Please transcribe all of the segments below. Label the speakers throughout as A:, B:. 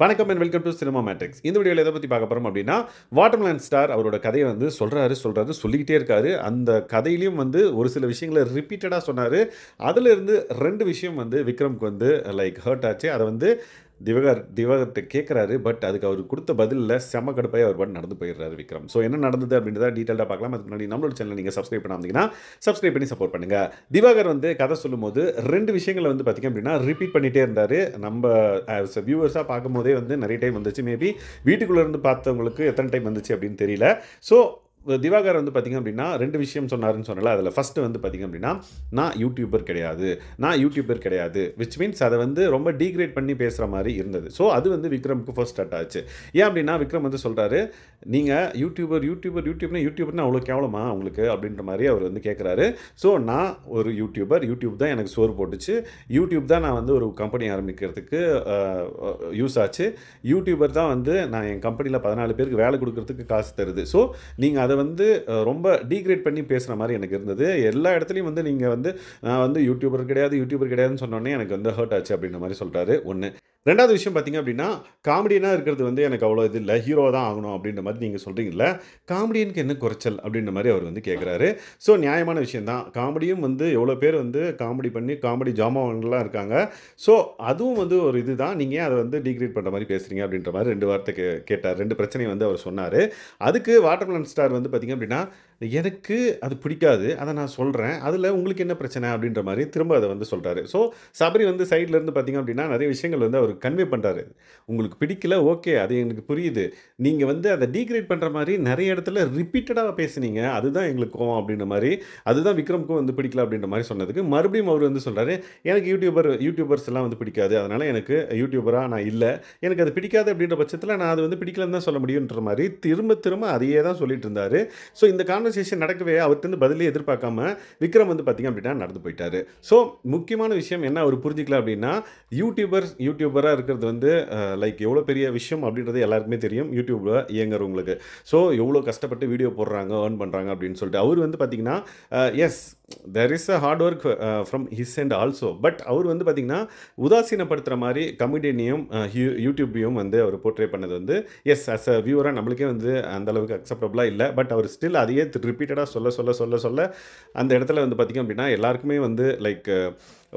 A: வணக்கம் and welcome to cinema matrix. இந்த வீடியோவில் எதை பற்றி பார்க்க போகிறோம் அப்படின்னா, வாட்டர்மெலன் ஸ்டார் அவரோட கதையை வந்து சொல்லிக்கிட்டே இருக்காரு. அந்த கதையிலையும் வந்து ஒரு சில விஷயங்களை ரிப்பீட்டடாக சொன்னார். அதிலிருந்து 2 விஷயம் வந்து விக்ரம்க்கு வந்து ஹர்ட் ஆச்சு. அதை வந்து திவாகர்கிட்ட கேட்குறாரு. பட் அதுக்கு அவர் கொடுத்த பதிலில் செம்ம கடுப்பாகி அவர் பாட்டு நடந்து போயிடுறாரு விக்ரம். ஸோ என்ன நடந்தது அப்படின்றத டீட்டெயிலாக பார்க்கலாம். அதுக்கு முன்னாடி நம்மளோட சேனல் நீங்கள் சப்ஸ்கிரைப் பண்ணாமீங்கன்னா சப்ஸ்கிரைப் பண்ணி சப்போர்ட் பண்ணுங்கள். திவாகர் வந்து கதை சொல்லும்போது 2 விஷயங்களை வந்து பார்த்திங்க அப்படின்னா ரிப்பீட் பண்ணிகிட்டே இருந்தார். நம்ம ஆஸ் வியூவர்ஸாக பார்க்கும்போதே வந்து நிறைய டைம் வந்துச்சு. மேபி வீட்டுக்குள்ளே இருந்து பார்த்தவங்களுக்கு எத்தனை டைம் வந்துச்சு அப்படின்னு தெரியல. ஸோ திவாகர் வந்து பார்த்திங்க அப்படின்னா 2 விஷயம் சொன்னாருன்னு சொன்னல. அதில் ஃபஸ்ட்டு வந்து பார்த்திங்க அப்படின்னா, நான் யூடியூபர் கிடையாது விச் மீன்ஸ் அதை வந்து ரொம்ப டீக்ரேட் பண்ணி பேசுகிற மாதிரி இருந்தது. ஸோ அது வந்து விக்ரமுக்கு ஃபர்ஸ்ட் ஸ்டார்ட் ஆச்சு. ஏன் அப்படின்னா விக்ரம் வந்து சொல்கிறாரு, நீங்கள் யூடியூபர்னா அவ்வளோ கேவலமா உங்களுக்கு அப்படின்ற மாதிரி அவர் வந்து கேட்குறாரு. ஸோ நான் ஒரு யூடியூப் தான் எனக்கு சோறு போட்டுச்சு. யூடியூப் தான் நான் வந்து ஒரு கம்பெனி ஆரம்பிக்கிறதுக்கு யூஸ் ஆச்சு. யூடியூபர் தான் வந்து நான் என் கம்பெனியில் 14 பேருக்கு வேலை கொடுக்கறதுக்கு காசு தருது. ஸோ நீங்கள் அதை வந்து ரொம்ப டீக்ரேட் பண்ணி பேசுகிற மாதிரி எனக்கு இருந்தது. எல்லா இடத்துலையும் வந்து நீங்கள் வந்து நான் வந்து யூடியூபர் கிடையாதுன்னு சொன்னோடனே எனக்கு வந்து ஹர்ட் ஆச்சு அப்படின்ற மாதிரி சொல்கிறாரு. 1. 2வது விஷயம் பார்த்தீங்க அப்படின்னா, காமெடியனாக இருக்கிறது வந்து எனக்கு அவ்வளோ இது இல்லை, ஹீரோ தான் ஆகணும் அப்படின்ற மாதிரி நீங்கள் சொல்கிறீங்கல்ல, காமெடியனுக்கு என்ன குறைச்சல் அப்படின்ற மாதிரி அவர் வந்து கேட்குறாரு. ஸோ நியாயமான விஷயம் தான். காமெடியும் வந்து எவ்வளோ பேர் வந்து காமெடி பண்ணி காமெடி ஜாமான்கள்லாம் இருக்காங்க. ஸோ அதுவும் வந்து ஒரு இது தான். நீங்கள் ஏன் அதை வந்து டீக்ரேட் பண்ணுற மாதிரி பேசுகிறீங்க அப்படின்ற மாதிரி 2 வார்த்தை கேட்டார். 2 பிரச்சனையை வந்து அவர் சொன்னார். அதுக்கு வாட்டர்மெலன் ஸ்டார் வந்து பார்த்திங்க அப்படின்னா, எனக்கு அது பிடிக்காது, அதை நான் சொல்கிறேன், அதில் உங்களுக்கு என்ன பிரச்சனை அப்படின்ற மாதிரி திரும்ப அதை வந்து சொல்கிறாரு. ஸோ சபரி வந்து சைட்லேருந்து பார்த்திங்க அப்படின்னா நிறைய விஷயங்கள் வந்து அவர் கன்வே பண்ணுறாரு. உங்களுக்கு பிடிக்கல, ஓகே, அது எனக்கு புரியுது. நீங்கள் வந்து அதை டீக்ரேட் பண்ணுற மாதிரி நிறைய இடத்துல ரிப்பீட்டடாக பேசுனீங்க, அதுதான் எங்களுக்கு கோவம் அப்படின்ற மாதிரி, அதுதான் விக்ரமுக்கும் வந்து பிடிக்கல அப்படின்ற மாதிரி சொன்னதுக்கு மறுபடியும் அவர் வந்து சொல்கிறாரு, எனக்கு யூடியூபர்ஸ் எல்லாம் வந்து பிடிக்காது, அதனால் எனக்கு யூடியூபராக நான் இல்லை, எனக்கு அது பிடிக்காது அப்படின்ற பட்சத்தில் நான் அது வந்து பிடிக்கலன்னு தான் சொல்ல முடியுன்ற மாதிரி திரும்ப அதையே தான் சொல்லிட்டு இருந்தார். ஸோ இந்த கான்வர்சேஷன் நடக்கவே அவர்கிட்ட பதிலே எதிர்பார்க்காம விக்ரம் வந்து பார்த்திங்க அப்படின்னா நடந்து போயிட்டார். ஸோ முக்கியமான விஷயம் என்ன அவர் புரிஞ்சிக்கல அப்படின்னா, யூடியூபராக இருக்கிறது வந்து எவ்வளோ பெரிய விஷயம் அப்படின்றது எல்லாருக்குமே தெரியும். யூடியூப்பில் இயங்குறவங்களுக்கு ஸோ எவ்வளோ கஷ்டப்பட்டு வீடியோ போடுறாங்க, ஏர்ன் பண்ணுறாங்க அப்படின்னு சொல்லிட்டு அவர் வந்து பார்த்திங்கன்னா yes there is a hard work from his and also. But அவர் வந்து பார்த்திங்கன்னா உதாசீனப்படுத்துகிற மாதிரி கமெடியனையும் யூடியூப்பையும் வந்து அவர் போர்ட்ரே பண்ணது வந்து எஸ் அஸ் அ வியூவராக நம்மளுக்கே வந்து அந்தளவுக்கு அக்செப்டபுளாக இல்லை. பட் அவர் ஸ்டில் அதையே ரிப்பீட்டடாக சொல்ல அந்த இடத்துல வந்து பார்த்திங்க அப்படின்னா எல்லாருக்குமே வந்து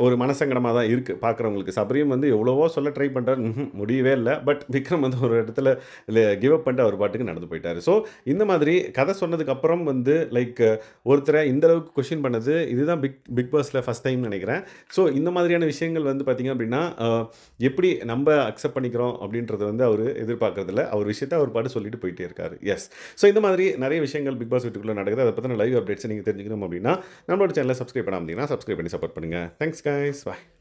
A: ஒரு மனசங்கடமாக தான் இருக்குது பார்க்குறவங்களுக்கு. சபரியும் வந்து எவ்வளவோ சொல்ல ட்ரை பண்ணுறாரு, முடியவே இல்லை. பட் விக்ரம் வந்து ஒரு இடத்துல கிவ் அப் பண்ணிட்டு அவர் பாட்டுக்கு நடந்து போயிட்டார். ஸோ இந்த மாதிரி கதை சொன்னதுக்கப்புறம் வந்து ஒருத்தரை இந்த அளவுக்கு கொஷின் பண்ணது இதுதான் பிக் பாஸில் ஃபஸ்ட் டைம் நினைக்கிறேன். ஸோ இந்த மாதிரியான விஷயங்கள் வந்து பார்த்திங்க அப்படின்னா எப்படி நம்ம அக்செப்ட் பண்ணிக்கிறோம் அப்படின்றத வந்து அவர் எதிர்பார்க்கறதில்ல. அவர் விஷயத்தை அவர் பாட்டு சொல்லிட்டு போயிட்டே இருக்கார். எஸ். ஸோ இந்த மாதிரி நிறைய விஷயங்கள் பிக் பாஸ் வீட்டுக்குள்ளே நடக்குது. அதை பற்றின லைவ் அப்டேட்ஸ் நீங்கள் தெரிஞ்சுக்கணும் அப்படின்னா நம்மளோட சேனலை சப்ஸ்கிரைப் பண்ணாமல் சப்ஸ்கிரைப் பண்ணி சப்போர்ட் பண்ணுங்கள். Thanks guys. Bye.